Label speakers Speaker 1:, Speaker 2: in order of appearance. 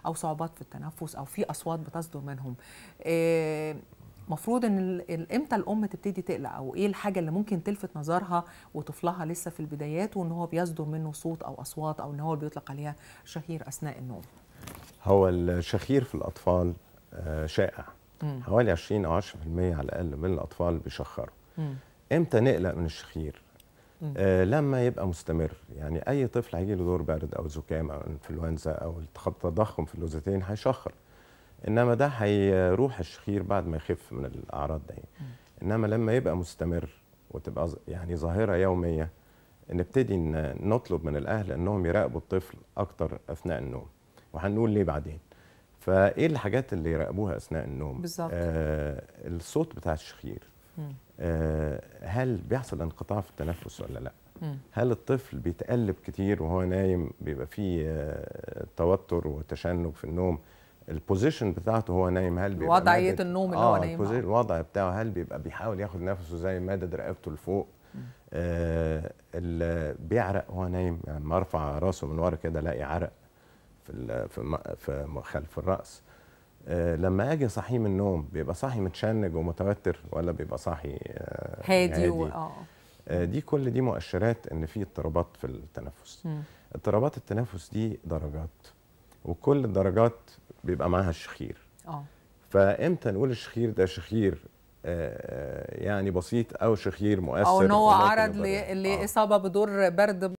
Speaker 1: او صعوبات في التنفس او في اصوات بتصدر منهم. مفروض ان امتى الام تبتدي تقلق، او ايه الحاجه اللي ممكن تلفت نظرها وطفلها لسه في البدايات وان هو بيصدر منه صوت او اصوات، او ان هو بيطلق عليها شهير اثناء النوم؟
Speaker 2: هو الشخير في الاطفال شائع.
Speaker 1: مم.
Speaker 2: حوالي 20 او 10% على الاقل من الاطفال بيشخروا.
Speaker 1: مم.
Speaker 2: امتى نقلق من الشخير؟
Speaker 1: مم.
Speaker 2: لما يبقى مستمر. يعني اي طفل هيجي له دور برد او زكام او انفلونزا او تضخم في اللوزتين هيشخر، انما ده هيروح الشخير بعد ما يخف من الاعراض دي. انما لما يبقى مستمر وتبقى يعني ظاهره يوميه، نبتدي نطلب من الاهل انهم يراقبوا الطفل اكتر اثناء النوم، وهنقول ليه بعدين. فايه الحاجات اللي يراقبوها اثناء النوم؟
Speaker 1: بالظبط.
Speaker 2: الصوت بتاع الشخير. هل بيحصل انقطاع في التنفس ولا لا؟ هل الطفل بيتقلب كتير وهو نايم، بيبقى فيه توتر وتشنج في النوم؟ البوزيشن بتاعته هو نايم، هل بيبقى
Speaker 1: وضعية النوم اللي هو نايم
Speaker 2: الوضع بتاعه، هل بيبقى بيحاول ياخد نفسه زي مادد رقبته لفوق؟ اللي بيعرق وهو نايم، يعني لما ارفع راسه من ورا كده الاقي عرق في خلف الراس. لما اجي صحيه من النوم بيبقى صاحي متشنج ومتوتر، ولا بيبقى صاحي
Speaker 1: هادي؟
Speaker 2: دي كل دي مؤشرات ان في اضطرابات في التنفس. اضطرابات التنفس دي درجات، وكل الدرجات بيبقى معاها الشخير. فامتى نقول الشخير ده شخير يعني بسيط، او شخير مؤثر،
Speaker 1: او ان هو عرض لاصابه بدور برد